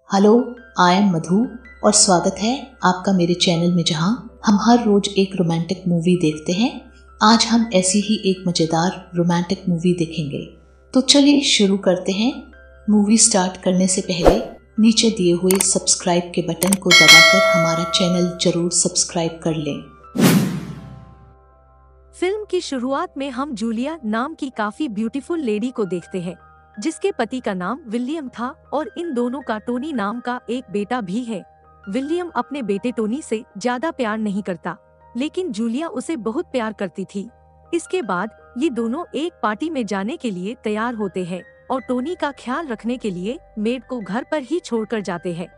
Hello, I am मधु और स्वागत है आपका मेरे चैनल में जहां हम हर रोज एक रोमांटिक मूवी देखते हैं। आज हम ऐसी ही एक मज़ेदार रोमांटिक मूवी देखेंगे। तो चलिए शुरू करते हैं। मूवी स्टार्ट करने से पहले नीचे दिए हुए सब्सक्राइब के बटन को दबाकर हमारा चैनल जरूर सब्सक्राइब कर लें। फिल्म की शुरुआत में हम जूलिया नाम की काफी ब्यूटीफुल लेडी को देखते हैं, जिसके पति का नाम विलियम था और इन दोनों का टोनी नाम का एक बेटा भी है। विलियम अपने बेटे टोनी से ज्यादा प्यार नहीं करता, लेकिन जूलिया उसे बहुत प्यार करती थी। इसके बाद ये दोनों एक पार्टी में जाने के लिए तैयार होते हैं और टोनी का ख्याल रखने के लिए मेड को घर पर ही छोड़कर जाते हैं।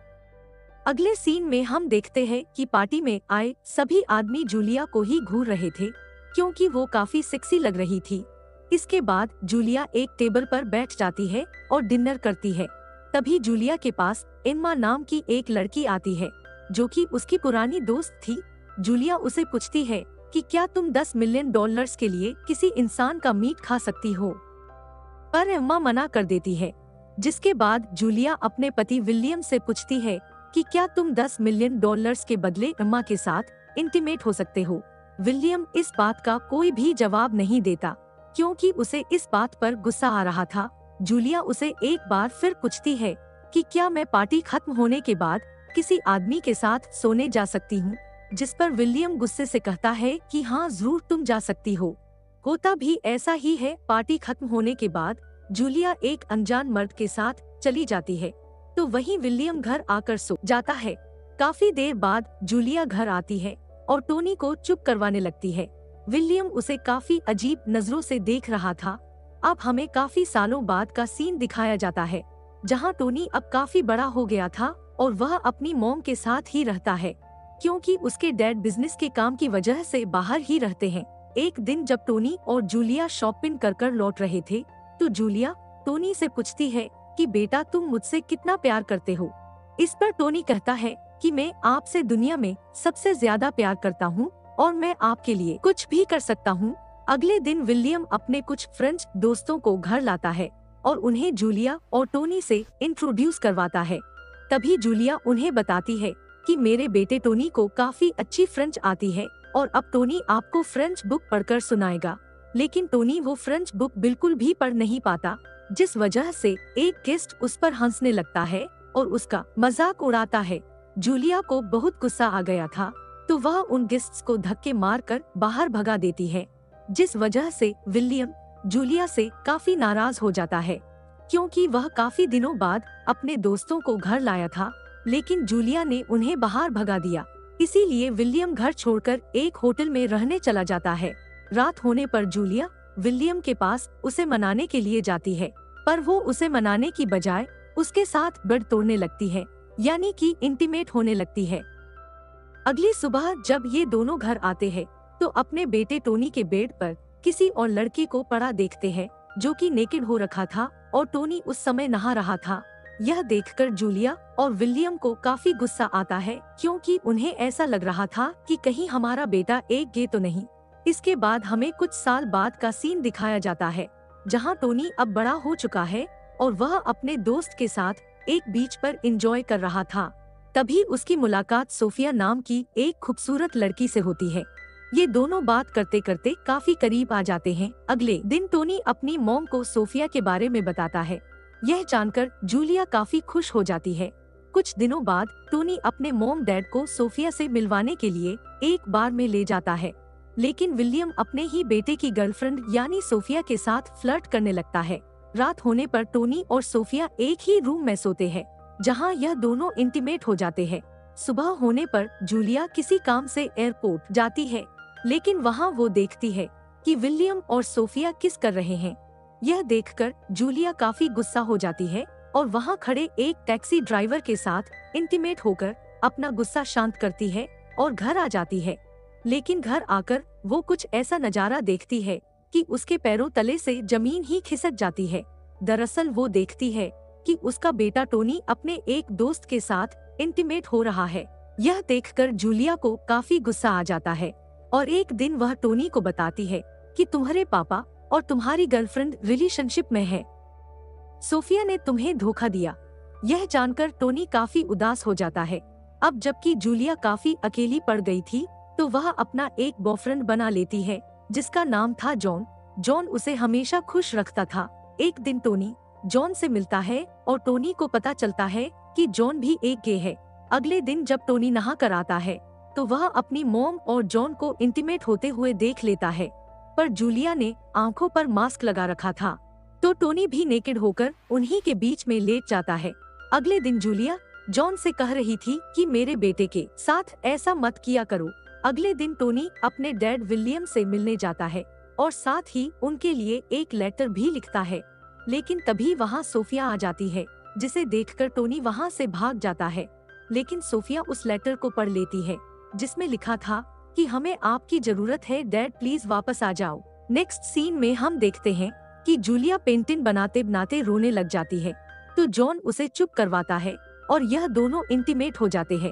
अगले सीन में हम देखते हैं कि पार्टी में आए सभी आदमी जूलिया को ही घूर रहे थे, क्योंकि वो काफी सेक्सी लग रही थी। इसके बाद जूलिया एक टेबल पर बैठ जाती है और डिनर करती है। तभी जूलिया के पास एम्मा नाम की एक लड़की आती है, जो कि उसकी पुरानी दोस्त थी। जूलिया उसे पूछती है कि क्या तुम $10 मिलियन के लिए किसी इंसान का मीट खा सकती हो, पर एम्मा मना कर देती है। जिसके बाद जूलिया अपने पति विलियम से पूछती है कि क्या तुम $10 मिलियन के बदले एम्मा के साथ इंटीमेट हो सकते हो। विलियम इस बात का कोई भी जवाब नहीं देता, क्योंकि उसे इस बात पर गुस्सा आ रहा था। जूलिया उसे एक बार फिर पूछती है कि क्या मैं पार्टी खत्म होने के बाद किसी आदमी के साथ सोने जा सकती हूँ, जिस पर विलियम गुस्से से कहता है कि हाँ जरूर तुम जा सकती हो। होता भी ऐसा ही है। पार्टी खत्म होने के बाद जूलिया एक अनजान मर्द के साथ चली जाती है, तो वहीं विलियम घर आकर सो जाता है। काफी देर बाद जूलिया घर आती है और टोनी को चुप करवाने लगती है। विलियम उसे काफी अजीब नजरों से देख रहा था। अब हमें काफी सालों बाद का सीन दिखाया जाता है, जहां टोनी अब काफी बड़ा हो गया था और वह अपनी मॉम के साथ ही रहता है, क्योंकि उसके डैड बिजनेस के काम की वजह से बाहर ही रहते हैं। एक दिन जब टोनी और जूलिया शॉपिंग कर लौट रहे थे, तो जूलिया टोनी से पूछती है कि बेटा तुम मुझसे कितना प्यार करते हो। इस पर टोनी कहता है कि मैं आपसे दुनिया में सबसे ज्यादा प्यार करता हूँ और मैं आपके लिए कुछ भी कर सकता हूँ। अगले दिन विलियम अपने कुछ फ्रेंच दोस्तों को घर लाता है और उन्हें जूलिया और टोनी से इंट्रोड्यूस करवाता है। तभी जूलिया उन्हें बताती है कि मेरे बेटे टोनी को काफी अच्छी फ्रेंच आती है और अब टोनी आपको फ्रेंच बुक पढ़कर सुनाएगा। लेकिन टोनी वो फ्रेंच बुक बिल्कुल भी पढ़ नहीं पाता, जिस वजह से एक गेस्ट उस पर हंसने लगता है और उसका मजाक उड़ाता है। जूलिया को बहुत गुस्सा आ गया था, तो वह उन गेस्ट्स को धक्के मारकर बाहर भगा देती है, जिस वजह से विलियम जूलिया से काफी नाराज हो जाता है, क्योंकि वह काफी दिनों बाद अपने दोस्तों को घर लाया था, लेकिन जूलिया ने उन्हें बाहर भगा दिया। इसीलिए विलियम घर छोड़कर एक होटल में रहने चला जाता है। रात होने पर जूलिया विलियम के पास उसे मनाने के लिए जाती है, पर वो उसे मनाने की बजाय उसके साथ बेड तोड़ने लगती है, यानी कि इंटीमेट होने लगती है। अगली सुबह जब ये दोनों घर आते हैं, तो अपने बेटे टोनी के बेड पर किसी और लड़के को पड़ा देखते हैं, जो कि नेकेड हो रखा था और टोनी उस समय नहा रहा था। यह देखकर जूलिया और विलियम को काफी गुस्सा आता है, क्योंकि उन्हें ऐसा लग रहा था कि कहीं हमारा बेटा एक गे तो नहीं। इसके बाद हमें कुछ साल बाद का सीन दिखाया जाता है, जहाँ टोनी अब बड़ा हो चुका है और वह अपने दोस्त के साथ एक बीच पर एंजॉय कर रहा था। तभी उसकी मुलाकात सोफिया नाम की एक खूबसूरत लड़की से होती है। ये दोनों बात करते करते काफी करीब आ जाते हैं। अगले दिन टोनी अपनी मॉम को सोफिया के बारे में बताता है। यह जानकर जूलिया काफी खुश हो जाती है। कुछ दिनों बाद टोनी अपने मॉम डैड को सोफिया से मिलवाने के लिए एक बार में ले जाता है, लेकिन विलियम अपने ही बेटे की गर्लफ्रेंड यानी सोफिया के साथ फ्लर्ट करने लगता है। रात होने पर टोनी और सोफिया एक ही रूम में सोते हैं, जहां यह दोनों इंटीमेट हो जाते हैं। सुबह होने पर जूलिया किसी काम से एयरपोर्ट जाती है, लेकिन वहां वो देखती है कि विलियम और सोफिया किस कर रहे हैं। यह देखकर जूलिया काफी गुस्सा हो जाती है और वहां खड़े एक टैक्सी ड्राइवर के साथ इंटीमेट होकर अपना गुस्सा शांत करती है और घर आ जाती है। लेकिन घर आकर वो कुछ ऐसा नजारा देखती है कि उसके पैरों तले से जमीन ही खिसक जाती है। दरअसल वो देखती है कि उसका बेटा टोनी अपने एक दोस्त के साथ इंटीमेट हो रहा है। यह देखकर जूलिया को काफी गुस्सा आ जाता है और एक दिन वह टोनी को बताती है कि तुम्हारे पापा और तुम्हारी गर्लफ्रेंड रिलेशनशिप में है। सोफिया ने तुम्हें धोखा दिया। यह जानकर टोनी काफी उदास हो जाता है। अब जबकि जूलिया काफी अकेली पड़ गई थी तो वह अपना एक बॉयफ्रेंड बना लेती है जिसका नाम था जॉन। जॉन उसे हमेशा खुश रखता था। एक दिन टोनी जॉन से मिलता है और टोनी को पता चलता है कि जॉन भी एक गे है। अगले दिन जब टोनी नहा कर आता है तो वह अपनी मॉम और जॉन को इंटीमेट होते हुए देख लेता है, पर जूलिया ने आंखों पर मास्क लगा रखा था तो टोनी भी नेकेड होकर उन्हीं के बीच में लेट जाता है। अगले दिन जूलिया जॉन से कह रही थी कि मेरे बेटे के साथ ऐसा मत किया करो। अगले दिन टोनी अपने डैड विलियम से मिलने जाता है और साथ ही उनके लिए एक लेटर भी लिखता है, लेकिन तभी वहाँ सोफिया आ जाती है जिसे देखकर टोनी वहाँ से भाग जाता है। लेकिन सोफिया उस लेटर को पढ़ लेती है जिसमें लिखा था कि हमें आपकी जरूरत है डैड, प्लीज वापस आ जाओ। नेक्स्ट सीन में हम देखते हैं कि जूलिया पेंटिंग बनाते बनाते रोने लग जाती है तो जॉन उसे चुप करवाता है और यह दोनों इंटीमेट हो जाते हैं।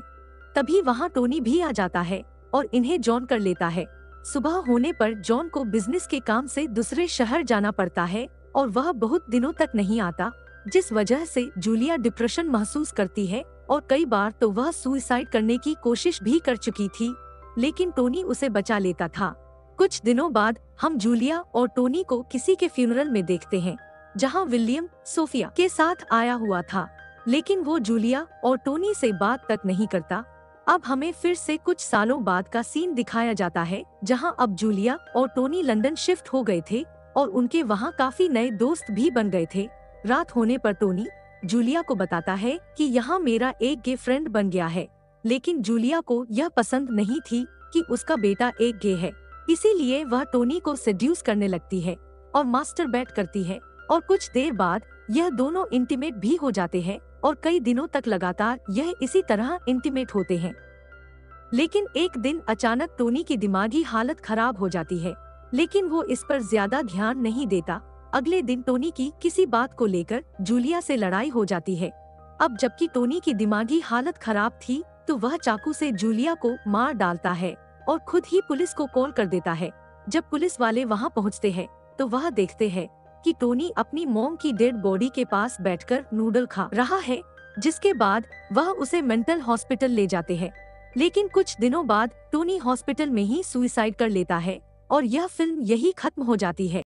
तभी वहाँ टोनी भी आ जाता है और इन्हें जॉन कर लेता है। सुबह होने पर जॉन को बिजनेस के काम से दूसरे शहर जाना पड़ता है और वह बहुत दिनों तक नहीं आता, जिस वजह से जूलिया डिप्रेशन महसूस करती है और कई बार तो वह सुसाइड करने की कोशिश भी कर चुकी थी, लेकिन टोनी उसे बचा लेता था। कुछ दिनों बाद हम जूलिया और टोनी को किसी के फ्यूनरल में देखते हैं जहां विलियम सोफिया के साथ आया हुआ था, लेकिन वो जूलिया और टोनी से बात तक नहीं करता। अब हमें फिर से कुछ सालों बाद का सीन दिखाया जाता है जहां अब जूलिया और टोनी लंदन शिफ्ट हो गए थे और उनके वहां काफी नए दोस्त भी बन गए थे। रात होने पर टोनी जूलिया को बताता है कि यहाँ मेरा एक गे फ्रेंड बन गया है, लेकिन जूलिया को यह पसंद नहीं थी कि उसका बेटा एक गे है, इसीलिए वह टोनी को सेड्यूस करने लगती है और मास्टरबेट करती है और कुछ देर बाद यह दोनों इंटीमेट भी हो जाते हैं और कई दिनों तक लगातार यह इसी तरह इंटीमेट होते हैं। लेकिन एक दिन अचानक टोनी की दिमागी हालत खराब हो जाती है, लेकिन वो इस पर ज्यादा ध्यान नहीं देता। अगले दिन टोनी की किसी बात को लेकर जूलिया से लड़ाई हो जाती है। अब जबकि टोनी की दिमागी हालत खराब थी तो वह चाकू से जूलिया को मार डालता है और खुद ही पुलिस को कॉल कर देता है। जब पुलिस वाले वहां पहुंचते हैं तो वह देखते हैं कि टोनी अपनी मॉम की डेड बॉडी के पास बैठकर नूडल खा रहा है, जिसके बाद वह उसे मेंटल हॉस्पिटल ले जाते हैं। लेकिन कुछ दिनों बाद टोनी हॉस्पिटल में ही सुसाइड कर लेता है और यह फिल्म यही खत्म हो जाती है।